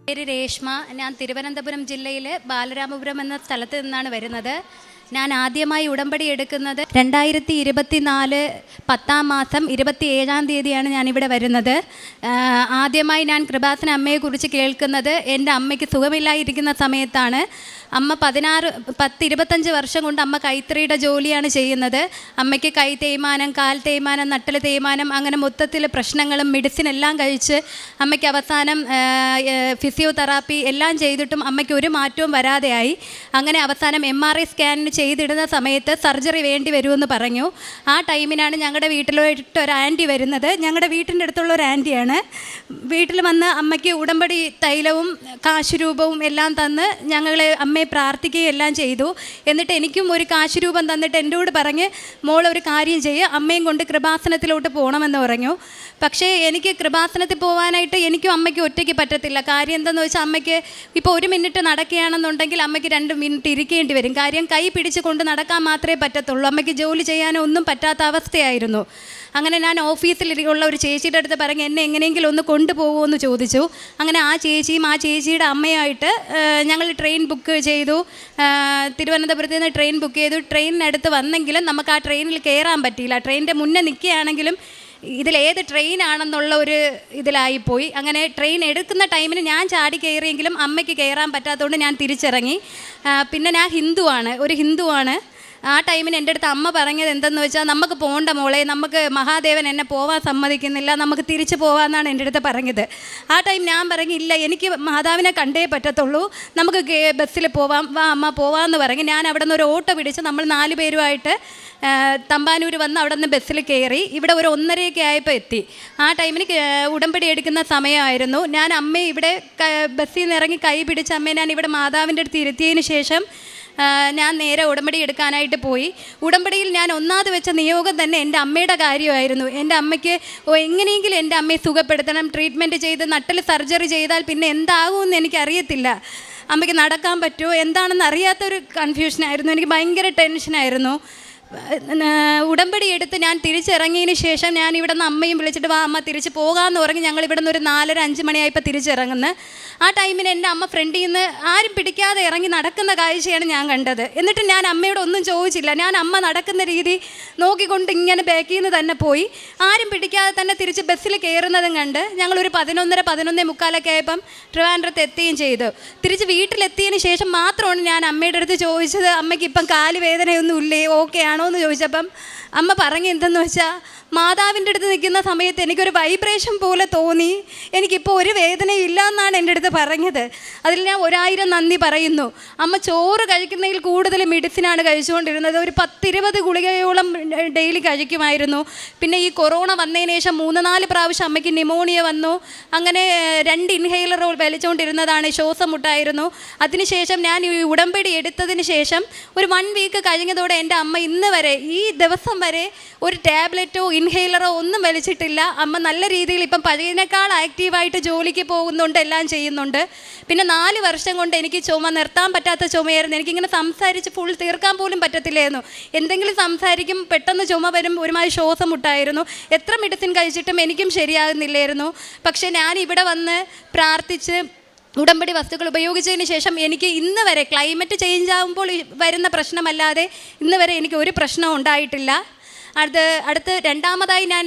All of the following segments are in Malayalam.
പേര് രേഷ്മ. ഞാൻ തിരുവനന്തപുരം ജില്ലയിലെ ബാലരാമപുരം എന്ന സ്ഥലത്ത് നിന്നാണ് വരുന്നത്. ഞാൻ ആദ്യമായി ഉടമ്പടി എടുക്കുന്നത് 2024 10-ാം മാസം 27-ാം തീയതിയാണ് ഞാനിവിടെ വരുന്നത്. ആദ്യമായി ഞാൻ കൃപാസന അമ്മയെക്കുറിച്ച് കേൾക്കുന്നത് എൻ്റെ അമ്മയ്ക്ക് സുഖമില്ലായിരിക്കുന്ന സമയത്താണ്. അമ്മ 10-25 വർഷം കൊണ്ട് അമ്മ കൈത്തറിയുടെ ജോലിയാണ് ചെയ്യുന്നത്. അമ്മയ്ക്ക് കൈ തേയ്മാനം, കാൽ തേയ്മാനം, നട്ടൽ തേയ്മാനം, അങ്ങനെ മൊത്തത്തിൽ പ്രശ്നങ്ങളും മെഡിസിൻ എല്ലാം കഴിച്ച് അമ്മയ്ക്ക് അവസാനം ഫിസിയോതെറാപ്പി എല്ലാം ചെയ്തിട്ടും അമ്മയ്ക്ക് ഒരു മാറ്റവും വരാതെയായി. അങ്ങനെ അവസാനം MRI സ്കാനിന് ചെയ്തിടുന്ന സമയത്ത് സർജറി വേണ്ടി വരുമെന്ന് പറഞ്ഞു. ആ ടൈമിനാണ് ഞങ്ങളുടെ വീട്ടിലോട്ട് ഒരു ആൻറ്റി വരുന്നത്. ഞങ്ങളുടെ വീട്ടിൻ്റെ അടുത്തുള്ള ഒരു ആൻറ്റിയാണ്. വീട്ടിൽ വന്ന് അമ്മയ്ക്ക് ഉടമ്പടി തൈലവും കാശുരൂപവും എല്ലാം തന്ന് ഞങ്ങളെ അമ്മയെ പ്രാർത്ഥിക്കുകയും എല്ലാം ചെയ്തു. എന്നിട്ട് എനിക്കും ഒരു കാശുരൂപം തന്നിട്ട് എന്നോട് പറഞ്ഞ്, മോളൊരു കാര്യം ചെയ്യുക, അമ്മയും കൊണ്ട് കൃപാസനത്തിലോട്ട് പോകണമെന്ന് പറഞ്ഞു. പക്ഷേ എനിക്ക് കൃപാസനത്തിൽ പോകാനായിട്ട് എനിക്കും അമ്മയ്ക്കും ഒറ്റയ്ക്ക് പറ്റത്തില്ല. കാര്യം എന്തെന്ന് വെച്ചാൽ അമ്മയ്ക്ക് ഇപ്പോൾ 1 മിനിറ്റ് നടക്കുകയാണെന്നുണ്ടെങ്കിൽ അമ്മയ്ക്ക് 2 മിനിറ്റ് ഇരിക്കേണ്ടി വരും. കാര്യം കൈ പിടിച്ച് കൊണ്ട് നടക്കാൻ മാത്രമേ പറ്റത്തുള്ളൂ. അമ്മയ്ക്ക് ജോലി ചെയ്യാനോ ഒന്നും പറ്റാത്ത അവസ്ഥയായിരുന്നു. അങ്ങനെ ഞാൻ ഓഫീസിൽ ഉള്ള ഒരു ചേച്ചിയുടെ അടുത്ത് പറഞ്ഞ് എന്നെ എങ്ങനെയെങ്കിലും ഒന്ന് കൊണ്ടുപോകുമെന്ന് ചോദിച്ചു. അങ്ങനെ ആ ചേച്ചിയും ആ ചേച്ചിയുടെ അമ്മയായിട്ട് ഞങ്ങൾ ട്രെയിൻ ബുക്ക് ചെയ്തു. തിരുവനന്തപുരത്ത് നിന്ന് ട്രെയിൻ ബുക്ക് ചെയ്തു. ട്രെയിനിനടുത്ത് വന്നെങ്കിലും നമുക്ക് ആ ട്രെയിനിൽ കയറാൻ പറ്റിയില്ല. ട്രെയിനിൻ്റെ മുന്നേ നിൽക്കുകയാണെങ്കിലും ഇതിലേത് ട്രെയിനാണെന്നുള്ള ഒരു ഇതിലായിപ്പോയി. അങ്ങനെ ട്രെയിൻ എടുക്കുന്ന ടൈമിന് ഞാൻ ചാടി കയറിയെങ്കിലും അമ്മയ്ക്ക് കയറാൻ പറ്റാത്തതുകൊണ്ട് ഞാൻ തിരിച്ചിറങ്ങി. പിന്നെ ഞാൻ ഒരു ഹിന്ദുവാണ്. ആ ടൈമിന് എൻ്റെ അടുത്ത് അമ്മ പറഞ്ഞത് എന്തെന്ന് വെച്ചാൽ, നമുക്ക് പോകണ്ട മോളെ, നമുക്ക് മഹാദേവൻ എന്നെ പോവാൻ സമ്മതിക്കുന്നില്ല, നമുക്ക് തിരിച്ച് പോകാമെന്നാണ് എൻ്റെ അടുത്ത് പറഞ്ഞത്. ആ ടൈം ഞാൻ പറഞ്ഞില്ല, എനിക്ക് മാതാവിനെ കണ്ടേ പറ്റത്തുള്ളൂ, നമുക്ക് ബസ്സിൽ പോവാം, വാ അമ്മ പോവാമെന്ന് പറഞ്ഞ് ഞാൻ അവിടെ നിന്ന് ഒരു ഓട്ടോ പിടിച്ച് നമ്മൾ 4 പേരുമായിട്ട് തമ്പാനൂർ വന്ന് അവിടെ നിന്ന് ബസ്സിൽ കയറി. ഇവിടെ ഒരു 1:30 ആയപ്പോൾ എത്തി. ആ ടൈമിന് ഉടമ്പടി എടുക്കുന്ന സമയമായിരുന്നു. ഞാൻ അമ്മയെ ഇവിടെ ബസ്സിൽ നിന്ന് ഇറങ്ങി കൈ പിടിച്ച് അമ്മയെ ഞാൻ ഇവിടെ മാതാവിൻ്റെ അടുത്ത് ഇരുത്തിയതിന് ശേഷം ഞാൻ നേരെ ഉടമ്പടി എടുക്കാനായിട്ട് പോയി. ഉടമ്പടിയിൽ ഞാൻ ഒന്നാമത് വെച്ച നിയോഗം തന്നെ എൻ്റെ അമ്മയുടെ കാര്യമായിരുന്നു. എൻ്റെ അമ്മയ്ക്ക് എങ്ങനെയെങ്കിലും എൻ്റെ അമ്മയെ സുഖപ്പെടുത്തണം. ട്രീറ്റ്മെൻറ്റ് ചെയ്ത് നട്ടൽ സർജറി ചെയ്താൽ പിന്നെ എന്താകുമെന്ന് എനിക്കറിയത്തില്ല. അമ്മയ്ക്ക് നടക്കാൻ പറ്റുമോ എന്താണെന്ന് അറിയാത്തൊരു കൺഫ്യൂഷനായിരുന്നു. എനിക്ക് ഭയങ്കര ടെൻഷനായിരുന്നു. ഉടമ്പടി എടുത്ത് ഞാൻ തിരിച്ചിറങ്ങിയതിന് ശേഷം ഞാൻ ഇവിടെ നിന്ന് അമ്മയും വിളിച്ചിട്ട്, വാ അമ്മ തിരിച്ച് പോകാമെന്ന് പറഞ്ഞ് ഞങ്ങൾ ഇവിടെ നിന്ന് ഒരു 4:30-5 മണിയായപ്പോൾ തിരിച്ചിറങ്ങുന്നത്. ആ ടൈമിന് എൻ്റെ അമ്മ ഫ്രണ്ടിൽ നിന്ന് ആരും പിടിക്കാതെ ഇറങ്ങി നടക്കുന്ന കാഴ്ചയാണ് ഞാൻ കണ്ടത്. എന്നിട്ട് ഞാൻ അമ്മയോട് ഒന്നും ചോദിച്ചില്ല. ഞാൻ അമ്മ നടക്കുന്ന രീതി നോക്കിക്കൊണ്ട് ഇങ്ങനെ ബാക്കിൽ നിന്ന് തന്നെ പോയി. ആരും പിടിക്കാതെ തന്നെ തിരിച്ച് ബസ്സിൽ കയറുന്നതും കണ്ട് ഞങ്ങളൊരു 11:30-11:45 ആയപ്പം ട്രിവാൻഡ്രത്ത് എത്തുകയും ചെയ്തു. തിരിച്ച് വീട്ടിലെത്തിയതിന് ശേഷം മാത്രമാണ് ഞാൻ അമ്മയുടെ അടുത്ത് ചോദിച്ചത്, അമ്മയ്ക്ക് ഇപ്പം കാല് വേദനയൊന്നും ഇല്ലേ, ഓക്കെ ആണോ എന്ന് ചോദിച്ചപ്പം അമ്മ പറഞ്ഞ് എന്തെന്ന് വെച്ചാൽ, മാതാവിൻ്റെ അടുത്ത് നിൽക്കുന്ന സമയത്ത് എനിക്കൊരു വൈബ്രേഷൻ പോലെ തോന്നി, എനിക്കിപ്പോൾ ഒരു വേദനയും ഇല്ല എന്നാണ് എൻ്റെ അടുത്ത് പറഞ്ഞത്. അതിൽ ഞാൻ 1000 നന്ദി പറയുന്നു. അമ്മ ചോറ് കഴിക്കുന്നതിൽ കൂടുതൽ മെഡിസിനാണ് കഴിച്ചുകൊണ്ടിരുന്നത്. ഒരു 10-20 ഗുളികയോളം ഡെയിലി കഴിക്കുമായിരുന്നു. പിന്നെ ഈ കൊറോണ വന്നതിന് ശേഷം 3-4 പ്രാവശ്യം അമ്മയ്ക്ക് ന്യൂമോണിയ വന്നു. അങ്ങനെ 2 ഇൻഹെയിലർ വലിച്ചുകൊണ്ടിരുന്നതാണ്, ശ്വാസം മുട്ടായിരുന്നു. അതിനുശേഷം ഞാൻ ഈ ഉടമ്പടി എടുത്തതിന് ശേഷം ഒരു 1 വീക്ക് കഴിഞ്ഞതോടെ എൻ്റെ അമ്മ ഇന്ന് വരെ, ഈ ദിവസം വരെ ഒരു ടാബ്ലറ്റോ ഇൻഹെയിലറോ ഒന്നും വലിച്ചിട്ടില്ല. അമ്മ നല്ല രീതിയിൽ ഇപ്പം പഴയതിനേക്കാൾ ആക്റ്റീവായിട്ട് ജോലിക്ക് പോകുന്നുണ്ട്, എല്ലാം ചെയ്യുന്നുണ്ട്. പിന്നെ 4 വർഷം കൊണ്ട് എനിക്ക് ചുമ നിർത്താൻ പറ്റാത്ത ചുമയായിരുന്നു. എനിക്കിങ്ങനെ സംസാരിച്ച് ഫുൾ തീർക്കാൻ പോലും പറ്റത്തില്ലായിരുന്നു. എന്തെങ്കിലും സംസാരിക്കും പെട്ടെന്ന് ചുമ വരും, ഒരുമാതിരി ശ്വാസം മുട്ടായിരുന്നു. എത്ര മെഡിസിൻ കഴിച്ചിട്ടും എനിക്കും ശരിയാകുന്നില്ലായിരുന്നു. പക്ഷേ ഞാൻ ഇവിടെ വന്ന് പ്രാർത്ഥിച്ച് ഉടമ്പടി വസ്തുക്കൾ ഉപയോഗിച്ചതിന് ശേഷം എനിക്ക് ഇന്ന് വരെ, ക്ലൈമറ്റ് ചേഞ്ച് ആകുമ്പോൾ വരുന്ന പ്രശ്നമല്ലാതെ ഇന്ന് വരെ എനിക്ക് ഒരു പ്രശ്നവും ഉണ്ടായിട്ടില്ല. അടുത്ത് രണ്ടാമതായി ഞാൻ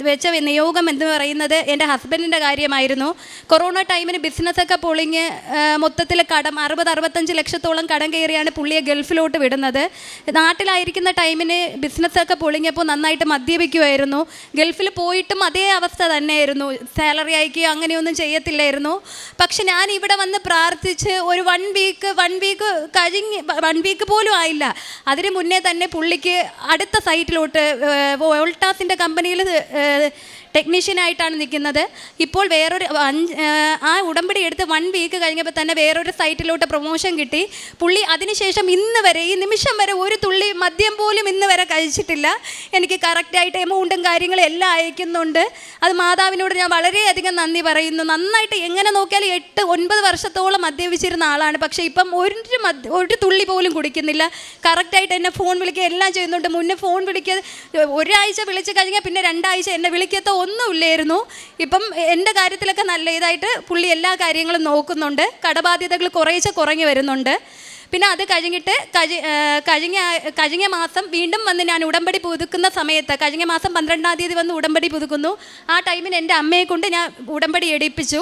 വെച്ച നിയോഗം എന്ന് പറയുന്നത് എൻ്റെ ഹസ്ബൻഡിൻ്റെ കാര്യമായിരുന്നു. കൊറോണ ടൈമിന് ബിസിനസ്സൊക്കെ പൊളിഞ്ഞ് മൊത്തത്തിൽ കടം 60-65 ലക്ഷത്തോളം കടം കയറിയാണ് പുള്ളിയെ ഗൾഫിലോട്ട് വിടുന്നത്. നാട്ടിലായിരിക്കുന്ന ടൈമിന് ബിസിനസ്സൊക്കെ പൊളിഞ്ഞപ്പോൾ നന്നായിട്ട് മദ്യപിക്കുമായിരുന്നു. ഗൾഫിൽ പോയിട്ടും അതേ അവസ്ഥ തന്നെയായിരുന്നു. സാലറി അയക്കുകയോ അങ്ങനെയൊന്നും ചെയ്യത്തില്ലായിരുന്നു. പക്ഷെ ഞാൻ ഇവിടെ വന്ന് പ്രാർത്ഥിച്ച് ഒരു 1 വീക്ക് പോലും ആയില്ല. അതിന് മുന്നേ തന്നെ പുള്ളിക്ക് അടുത്ത സൈറ്റിലോട്ട് വോൾട്ടാസിൻ്റെ കമ്പനിയിൽ ടെക്നീഷ്യനായിട്ടാണ് നിൽക്കുന്നത്. ഇപ്പോൾ വേറൊരു ആ ഉടമ്പടി എടുത്ത് 1 വീക്ക് കഴിഞ്ഞപ്പോൾ തന്നെ വേറൊരു സൈറ്റിലോട്ട് പ്രൊമോഷൻ കിട്ടി. പുള്ളി അതിനുശേഷം ഇന്ന് വരെ, ഈ നിമിഷം വരെ ഒരു തുള്ളി മദ്യം പോലും ഇന്ന് വരെ കഴിച്ചിട്ടില്ല. എനിക്ക് കറക്റ്റായിട്ട് എമൗണ്ടും കാര്യങ്ങളും എല്ലാം അയക്കുന്നുണ്ട്. അത് മാതാവിനോട് ഞാൻ വളരെയധികം നന്ദി പറയുന്നു. നന്നായിട്ട് എങ്ങനെ നോക്കിയാലും 8-9 വർഷത്തോളം മദ്യപിച്ചിരുന്ന ആളാണ്. പക്ഷേ ഇപ്പം ഒരു തുള്ളി പോലും കുടിക്കുന്നില്ല. കറക്റ്റായിട്ട് എന്നെ ഫോൺ വിളിക്കുക എല്ലാം ചെയ്യുന്നുണ്ട്. മുന്നേ ഫോൺ വിളിക്കുക ഒരാഴ്ച വിളിച്ച് കഴിഞ്ഞാൽ പിന്നെ 2 ആഴ്ച എന്നെ വിളിക്കത്തോ ഒന്നുമില്ലായിരുന്നു. ഇപ്പം എൻ്റെ കാര്യത്തിലൊക്കെ നല്ല ഇതായിട്ട് പുള്ളി എല്ലാ കാര്യങ്ങളും നോക്കുന്നുണ്ട്. കടബാധ്യതകൾ കുറേശ്ശെ കുറഞ്ഞു വരുന്നുണ്ട്. പിന്നെ അത് കഴിഞ്ഞിട്ട് കഴിഞ്ഞ മാസം വീണ്ടും വന്ന് ഞാൻ ഉടമ്പടി പുതുക്കുന്ന സമയത്ത്, കഴിഞ്ഞ മാസം 12-ാം തീയതി വന്ന് ഉടമ്പടി പുതുക്കുന്നു. ആ ടൈമിന് എൻ്റെ അമ്മയെ കൊണ്ട് ഞാൻ ഉടമ്പടി എടുപ്പിച്ചു.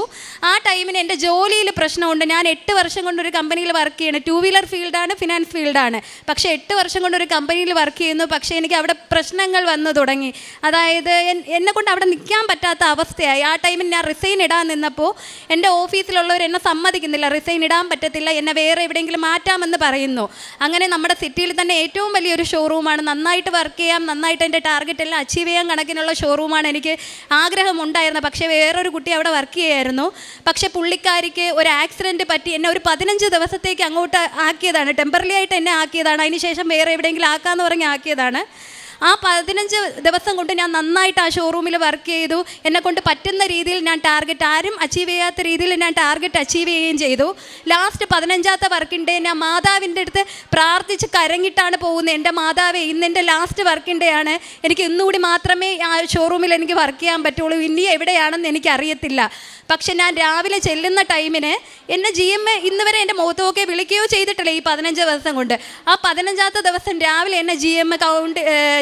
ആ ടൈമിന് എൻ്റെ ജോലിയിൽ പ്രശ്നമുണ്ട്. ഞാൻ 8 വർഷം കൊണ്ടൊരു കമ്പനിയിൽ വർക്ക് ചെയ്യണം. 2 വീലർ ഫീൽഡാണ്, ഫിനാൻസ് ഫീൽഡാണ്. പക്ഷേ 8 വർഷം കൊണ്ടൊരു കമ്പനിയിൽ വർക്ക് ചെയ്യുന്നു. പക്ഷേ എനിക്ക് അവിടെ പ്രശ്നങ്ങൾ വന്നു തുടങ്ങി. അതായത് എന്നെ കൊണ്ട് അവിടെ നിൽക്കാൻ പറ്റാത്ത അവസ്ഥയായി. ആ ടൈമിൽ ഞാൻ റിസൈൻ ഇടാൻ നിന്നപ്പോൾ എൻ്റെ ഓഫീസിലുള്ളവർ എന്നെ സമ്മതിക്കുന്നില്ല, റിസൈൻ ഇടാൻ പറ്റത്തില്ല, എന്നെ വേറെ എവിടെയെങ്കിലും മാറ്റാമെന്ന് പറയുന്നു. അങ്ങനെ നമ്മുടെ സിറ്റിയിൽ തന്നെ ഏറ്റവും വലിയൊരു ഷോറൂമാണ്, നന്നായിട്ട് വർക്ക് ചെയ്യാം, നന്നായിട്ട് എൻ്റെ ടാർഗറ്റ് എല്ലാം അച്ചീവ് ചെയ്യാൻ കണക്കിനുള്ള ഷോറൂമാണ് എനിക്ക് ആഗ്രഹമുണ്ടായിരുന്നത്. പക്ഷേ വേറൊരു കുട്ടി അവിടെ വർക്ക് ചെയ്യായിരുന്നു. പക്ഷേ പുള്ളിക്കാരിക്ക് ഒരു ആക്സിഡൻറ്റ് പറ്റി എന്നെ ഒരു 15 ദിവസത്തേക്ക് അങ്ങോട്ട് ആക്കിയതാണ്, ടെമ്പററി ആയിട്ട് എന്നെ ആക്കിയതാണ്. അതിനുശേഷം വേറെ എവിടെയെങ്കിലും ആക്കാമെന്ന് പറഞ്ഞ് ആക്കിയതാണ്. ആ 15 ദിവസം കൊണ്ട് ഞാൻ നന്നായിട്ട് ആ ഷോറൂമിൽ വർക്ക് ചെയ്തു. എന്നെക്കൊണ്ട് പറ്റുന്ന രീതിയിൽ ഞാൻ ടാർഗറ്റ്, ആരും അച്ചീവ് ചെയ്യാത്ത രീതിയിൽ ഞാൻ ടാർഗറ്റ് അച്ചീവ് ചെയ്യുകയും ചെയ്തു. ലാസ്റ്റ് 15ാമത്തെ വർക്കിംഗ് ഡേ ഞാൻ മാതാവിൻ്റെ അടുത്ത് പ്രാർത്ഥിച്ച് കരങ്ങിട്ടാണ് പോകുന്നത്. എൻ്റെ മാതാവേ, ഇന്നെൻ്റെ ലാസ്റ്റ് വർക്കിംഗ് ഡേ ആണ്, എനിക്ക് ഇന്നുകൂടി മാത്രമേ ആ ഷോറൂമിൽ എനിക്ക് വർക്ക് ചെയ്യാൻ പറ്റുള്ളൂ, ഇനി എവിടെയാണെന്ന് എനിക്കറിയത്തില്ല. പക്ഷെ ഞാൻ രാവിലെ ചെല്ലുന്ന ടൈമിന് എന്നെ GM ഇന്ന് വരെ എൻ്റെ മുഖത്തൊക്കെ വിളിക്കുകയോ ചെയ്തിട്ടില്ല ഈ 15 ദിവസം കൊണ്ട്. ആ 15ാമത്തെ ദിവസം രാവിലെ എന്നെ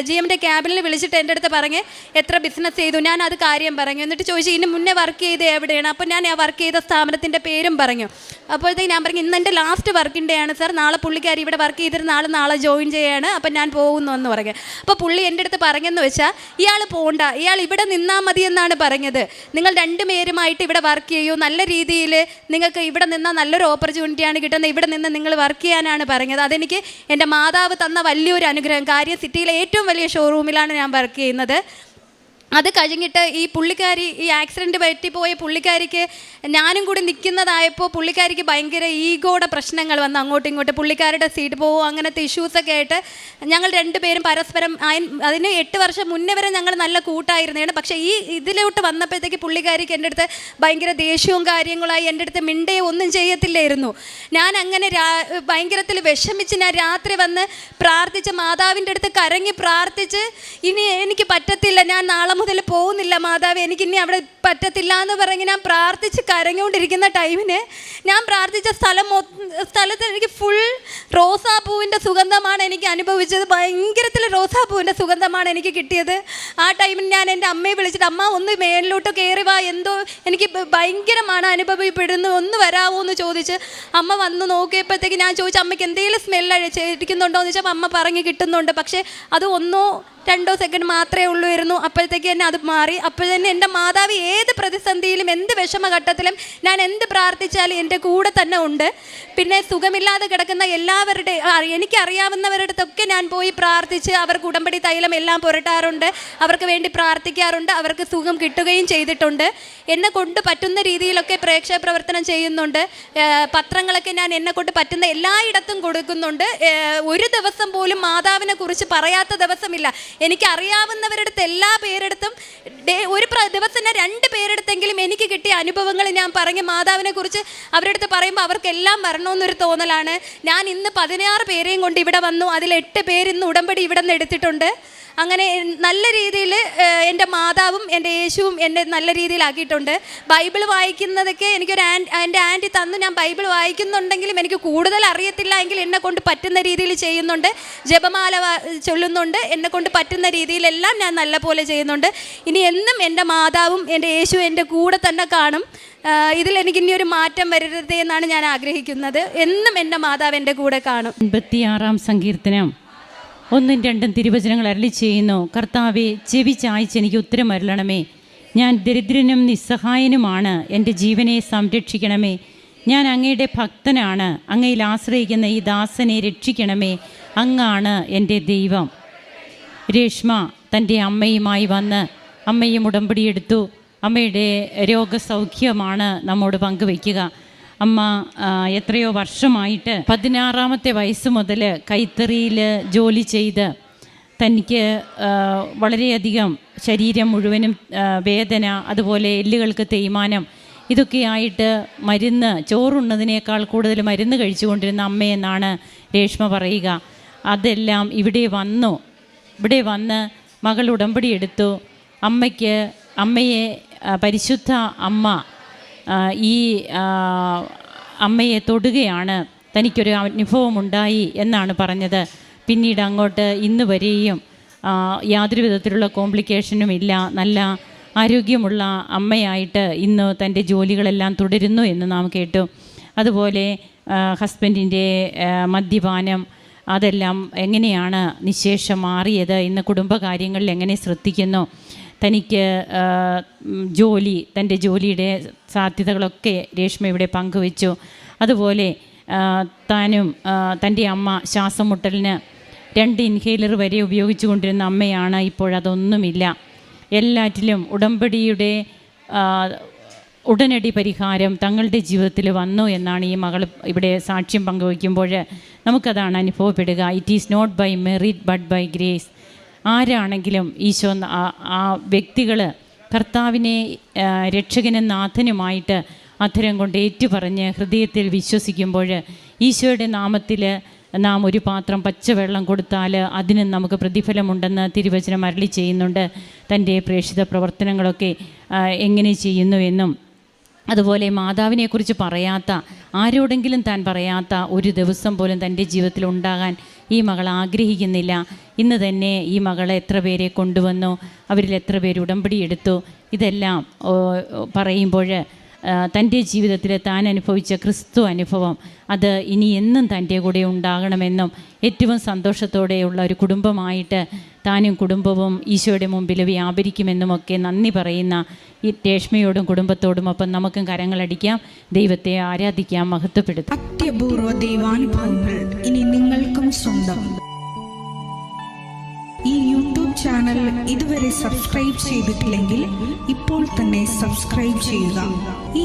GMൻ്റെ ക്യാബിനിൽ വിളിച്ചിട്ട് എൻ്റെ അടുത്ത് പറഞ്ഞ് എത്ര ബിസിനസ് ചെയ്തു. ഞാൻ അത് കാര്യം പറഞ്ഞു. എന്നിട്ട് ചോദിച്ചു ഇതിന് മുന്നേ വർക്ക് ചെയ്ത് എവിടെയാണ്. അപ്പോൾ ഞാൻ ആ വർക്ക് ചെയ്ത സ്ഥാപനത്തിൻ്റെ പേരും പറഞ്ഞു. അപ്പോഴത്തേക്ക് ഞാൻ പറഞ്ഞു ഇന്നെൻ്റെ ലാസ്റ്റ് വർക്കിംഗ് ഡേ ആണ് സാർ, നാളെ പുള്ളിക്കാരി ഇവിടെ വർക്ക് ചെയ്തിരുന്ന നാളെ ജോയിൻ ചെയ്യാണ്, അപ്പം ഞാൻ പോകുന്നു എന്ന് പറഞ്ഞു. അപ്പോൾ പുള്ളി എൻ്റെ അടുത്ത് പറഞ്ഞെന്ന് വെച്ചാൽ ഇയാൾ പോകണ്ട, ഇയാൾ ഇവിടെ നിന്നാൽ മതി എന്നാണ് പറഞ്ഞത്. നിങ്ങൾ 2 പേരുമായിട്ട് ഇവിടെ വർക്ക് ചെയ്യൂ, നല്ല രീതിയിൽ നിങ്ങൾക്ക് ഇവിടെ നിന്നാൽ നല്ലൊരു ഓപ്പർച്യൂണിറ്റിയാണ് കിട്ടുന്നത്, ഇവിടെ നിന്ന് നിങ്ങൾ വർക്ക് ചെയ്യാനാണ് പറഞ്ഞത്. അതെനിക്ക് എൻ്റെ മാതാവ് തന്ന വലിയൊരു അനുഗ്രഹം. കാര്യം സിറ്റിയിലെ ഏറ്റവും വലിയ ഷോറൂമിലാണ് ഞാൻ വർക്ക് ചെയ്യുന്നത്. അത് കഴിഞ്ഞിട്ട് ഈ പുള്ളിക്കാരി, ഈ ആക്സിഡൻറ്റ് പറ്റിപ്പോയ പുള്ളിക്കാരിക്ക് ഞാനും കൂടി നിൽക്കുന്നതായപ്പോൾ പുള്ളിക്കാരിക്ക് ഭയങ്കര ഈഗോയുടെ പ്രശ്നങ്ങൾ വന്നു. അങ്ങോട്ടും ഇങ്ങോട്ടും പുള്ളിക്കാരുടെ സീറ്റ് പോകും, അങ്ങനത്തെ ഇഷ്യൂസൊക്കെ ആയിട്ട് ഞങ്ങൾ 2 പേരും പരസ്പരം അതിന് 8 വർഷം മുന്നേ വരെ ഞങ്ങൾ നല്ല കൂട്ടായിരുന്നതാണ്. പക്ഷേ ഈ ഇതിലോട്ട് വന്നപ്പോഴത്തേക്ക് പുള്ളിക്കാരിക്ക് എൻ്റെ അടുത്ത് ഭയങ്കര ദേഷ്യവും കാര്യങ്ങളായി, എൻ്റെ അടുത്ത് മിണ്ടേ ഒന്നും ചെയ്യത്തില്ലായിരുന്നു. ഞാൻ അങ്ങനെ ഭയങ്കരത്തിൽ വിഷമിച്ച് ഞാൻ രാത്രി വന്ന് പ്രാർത്ഥിച്ച് മാതാവിൻ്റെ അടുത്ത് കരങ്ങി പ്രാർത്ഥിച്ച് ഇനി എനിക്ക് പറ്റത്തില്ല, ഞാൻ നാളെ മുതൽ പോകുന്നില്ല മാതാവ്, എനിക്കിനി അവിടെ പറ്റത്തില്ല എന്ന് പറഞ്ഞ് ഞാൻ പ്രാർത്ഥിച്ച് കരഞ്ഞുകൊണ്ടിരിക്കുന്ന ടൈമിന് ഞാൻ പ്രാർത്ഥിച്ച സ്ഥലത്ത് എനിക്ക് ഫുൾ റോസാപ്പൂവിൻ്റെ സുഗന്ധമാണ് എനിക്ക് അനുഭവിച്ചത്. ഭയങ്കരത്തിൽ റോസാപ്പൂവിൻ്റെ സുഗന്ധമാണ് എനിക്ക് കിട്ടിയത്. ആ ടൈമിൽ ഞാൻ എൻ്റെ അമ്മയെ വിളിച്ചിട്ട് അമ്മ ഒന്ന് മേലിലോട്ട് കയറി വാ, എന്തോ എനിക്ക് ഭയങ്കരമാണ് അനുഭവപ്പെടുന്നു, ഒന്ന് വരാമോ എന്ന് ചോദിച്ച് അമ്മ വന്ന് നോക്കിയപ്പോഴത്തേക്ക് ഞാൻ ചോദിച്ചു അമ്മയ്ക്ക് എന്തെങ്കിലും സ്മെല്ല് ഇരിക്കുന്നുണ്ടോ എന്ന് ചോദിച്ചപ്പോൾ അമ്മ പറഞ്ഞ് കിട്ടുന്നുണ്ട്. പക്ഷേ അത് 1-2 സെക്കൻഡ് മാത്രമേ ഉള്ളൂയിരുന്നു. അപ്പോഴത്തേക്ക് തന്നെ അത് മാറി. അപ്പോൾ തന്നെ എൻ്റെ മാതാവ് ഏത് പ്രതിസന്ധിയിലും എന്ത് വിഷമഘട്ടത്തിലും ഞാൻ എന്ത് പ്രാർത്ഥിച്ചാലും എൻ്റെ കൂടെ തന്നെ ഉണ്ട്. പിന്നെ സുഖമില്ലാതെ കിടക്കുന്ന എനിക്കറിയാവുന്നവരുടെ അടുത്തൊക്കെ ഞാൻ പോയി പ്രാർത്ഥിച്ച് അവർക്ക് ഉടമ്പടി തൈലം എല്ലാം പുരട്ടാറുണ്ട്, അവർക്ക് വേണ്ടി പ്രാർത്ഥിക്കാറുണ്ട്, അവർക്ക് സുഖം കിട്ടുകയും ചെയ്തിട്ടുണ്ട്. എന്നെ കൊണ്ട് പറ്റുന്ന രീതിയിലൊക്കെ പ്രേക്ഷക പ്രവർത്തനം ചെയ്യുന്നുണ്ട്. പത്രങ്ങളൊക്കെ ഞാൻ എന്നെ കൊണ്ട് പറ്റുന്ന എല്ലായിടത്തും കൊടുക്കുന്നുണ്ട്. ഒരു ദിവസം പോലും മാതാവിനെ കുറിച്ച് പറയാത്ത ദിവസമില്ല. എനിക്കറിയാവുന്നവരുടെ അടുത്ത് എല്ലാ പേരെടുത്തും ഒരു ദിവസം 2 പേരെടുത്തെങ്കിലും എനിക്ക് കിട്ടിയ അനുഭവങ്ങൾ ഞാൻ പറഞ്ഞ് മാതാവിനെ കുറിച്ച് അവരുടെ അടുത്ത് പറയുമ്പോൾ അവർക്കെല്ലാം വരണമെന്നൊരു തോന്നലാണ്. ഞാൻ ഇന്ന് 16 പേരെയും കൊണ്ട് ഇവിടെ വന്നു, അതിൽ 8 പേര് ഇന്ന് ഉടമ്പടി ഇവിടെ നിന്ന് എടുത്തിട്ടുണ്ട്. അങ്ങനെ നല്ല രീതിയിൽ എൻ്റെ മാതാവും എൻ്റെ യേശുവും എന്നെ നല്ല രീതിയിലാക്കിയിട്ടുണ്ട്. ബൈബിൾ വായിക്കുന്നതൊക്കെ എൻ്റെ ആൻറ്റി തന്നു, ഞാൻ ബൈബിൾ വായിക്കുന്നുണ്ടെങ്കിലും എനിക്ക് കൂടുതൽ അറിയത്തില്ല എങ്കിൽ എന്നെ കൊണ്ട് പറ്റുന്ന രീതിയിൽ ചെയ്യുന്നുണ്ട്. ജപമാല ചൊല്ലുന്നുണ്ട്, എന്നെ കൊണ്ട് പറ്റുന്ന രീതിയിലെല്ലാം ഞാൻ നല്ല പോലെ ചെയ്യുന്നുണ്ട്. ഇനി എന്നും എൻ്റെ മാതാവും എൻ്റെ യേശുവും എൻ്റെ കൂടെ തന്നെ കാണും. ഇതിൽ എനിക്ക് ഇനി ഒരു മാറ്റം വരരുത് എന്നാണ് ഞാൻ ആഗ്രഹിക്കുന്നത്. എന്നും എൻ്റെ മാതാവ് എൻ്റെ കൂടെ കാണും. 86-ാം സങ്കീർത്തനം 1-2 തിരുവചനങ്ങൾ അരുളി ചെയ്യുന്നു. കർത്താവെ, ചെവി ചായ്ച്ച് എനിക്ക് ഉത്തരം അരുളണമേ. ഞാൻ ദരിദ്രനും നിസ്സഹായനുമാണ്, എൻ്റെ ജീവനെ സംരക്ഷിക്കണമേ. ഞാൻ അങ്ങയുടെ ഭക്തനാണ്, അങ്ങയിൽ ആശ്രയിക്കുന്ന ഈ ദാസനെ രക്ഷിക്കണമേ. അങ്ങാണ് എൻ്റെ ദൈവം. രേഷ്മ തൻ്റെ അമ്മയുമായി വന്ന് അമ്മയും ഉടമ്പടിയെടുത്തു. അമ്മയുടെ രോഗസൗഖ്യമാണ് നമ്മോട് പങ്കുവയ്ക്കുക. അമ്മ എത്രയോ വർഷമായിട്ട് 16-ാമത്തെ വയസ്സ് മുതൽ കൈത്തറിയിൽ ജോലി ചെയ്ത് തനിക്ക് വളരെയധികം ശരീരം മുഴുവനും വേദന, അതുപോലെ എല്ലുകൾക്ക് തേയ്മാനം, ഇതൊക്കെയായിട്ട് ചോറുണ്ണതിനേക്കാൾ കൂടുതൽ മരുന്ന് കഴിച്ചുകൊണ്ടിരുന്ന അമ്മയെന്നാണ് രേഷ്മ പറയുക. അതെല്ലാം ഇവിടെ വന്ന് മകൾ ഉടമ്പടി എടുത്തു. അമ്മയെ പരിശുദ്ധ അമ്മ ഈ അമ്മയെ തൊടുകയാണ്, തനിക്കൊരു അനുഭവമുണ്ടായി എന്നാണ് പറഞ്ഞത്. പിന്നീട് അങ്ങോട്ട് ഇന്ന് വരെയും യാതൊരു വിധത്തിലുള്ള കോംപ്ലിക്കേഷനും ഇല്ല, നല്ല ആരോഗ്യമുള്ള അമ്മയായിട്ട് ഇന്ന് തൻ്റെ ജോലികളെല്ലാം തുടരുന്നു എന്ന് നാം കേട്ടു. അതുപോലെ ഹസ്ബൻഡിൻ്റെ മദ്യപാനം അതെല്ലാം എങ്ങനെയാണ് നിശേഷം മാറിയത്, ഇന്ന് കുടുംബകാര്യങ്ങളിൽ എങ്ങനെ ശ്രദ്ധിക്കുന്നു, തനിക്ക് തൻ്റെ ജോലിയുടെ സാധ്യതകളൊക്കെ രേഷ്മ ഇവിടെ പങ്കുവച്ചു. അതുപോലെ താനും തൻ്റെ അമ്മ ശ്വാസം മുട്ടലിന് 2 ഇൻഹേലർ വരെ ഉപയോഗിച്ചു കൊണ്ടിരുന്ന അമ്മയാണ്. ഇപ്പോഴതൊന്നുമില്ല. എല്ലാറ്റിലും ഉടമ്പടിയുടെ ഉടനടി പരിഹാരം തങ്ങളുടെ ജീവിതത്തിൽ വന്നു എന്നാണ് ഈ മകൾ ഇവിടെ സാക്ഷ്യം പങ്കുവയ്ക്കുമ്പോൾ നമുക്കതാണ് അനുഭവപ്പെടുക. It is not by merit but by grace. ആരാണെങ്കിലും ഈശോ ആ വ്യക്തികൾ കർത്താവിനെ രക്ഷകനും നാഥനുമായിട്ട് അധരം കൊണ്ട് ഏറ്റുപറഞ്ഞ് ഹൃദയത്തിൽ വിശ്വസിക്കുമ്പോൾ ഈശോയുടെ നാമത്തിൽ നാം ഒരു പാത്രം പച്ചവെള്ളം കൊടുത്താൽ അതിന് നമുക്ക് പ്രതിഫലമുണ്ടെന്ന് തിരുവചനം അരുളി ചെയ്യുന്നുണ്ട്. തൻ്റെ പ്രേക്ഷിത പ്രവർത്തനങ്ങളൊക്കെ എങ്ങനെ ചെയ്യുന്നുവെന്നും അതുപോലെ മാതാവിനെക്കുറിച്ച് പറയാത്ത, ആരോടെങ്കിലും താൻ പറയാത്ത ഒരു ദിവസം പോലും തൻ്റെ ജീവിതത്തിൽ ഉണ്ടാകാൻ ഈ മകൾ ആഗ്രഹിക്കുന്നില്ല. ഇന്ന് തന്നെ ഈ മകളെ എത്ര പേരെ കൊണ്ടുവന്നു, അവരിൽ എത്ര പേര് ഉടമ്പടി എടുത്തു, ഇതെല്ലാം പറയുമ്പോൾ തൻ്റെ ജീവിതത്തിൽ താൻ അനുഭവിച്ച ക്രിസ്തു അനുഭവം അത് ഇനി എന്നും തൻ്റെ കൂടെ ഉണ്ടാകണമെന്നും ഏറ്റവും സന്തോഷത്തോടെയുള്ള ഒരു കുടുംബമായിട്ട് താനും കുടുംബവും ഈശോയുടെ മുമ്പിൽ വ്യാപരിക്കുമെന്നുമൊക്കെ നന്ദി പറയുന്ന ഈ രേഷ്മയോടും കുടുംബത്തോടും ഒപ്പം നമുക്കും കരങ്ങളടിക്കാം, ദൈവത്തെ ആരാധിക്കാം, മഹത്വപ്പെടുത്താം. അത്യപൂർവ ദൈവാനുഭവങ്ങൾ ഇനി നിങ്ങൾക്കും സ്വന്തം. ഈ യൂട്യൂബ് ചാനൽ ഇതുവരെ സബ്സ്ക്രൈബ് ചെയ്തിട്ടില്ലെങ്കിൽ ഇപ്പോൾ തന്നെ സബ്സ്ക്രൈബ് ചെയ്യുക. ഈ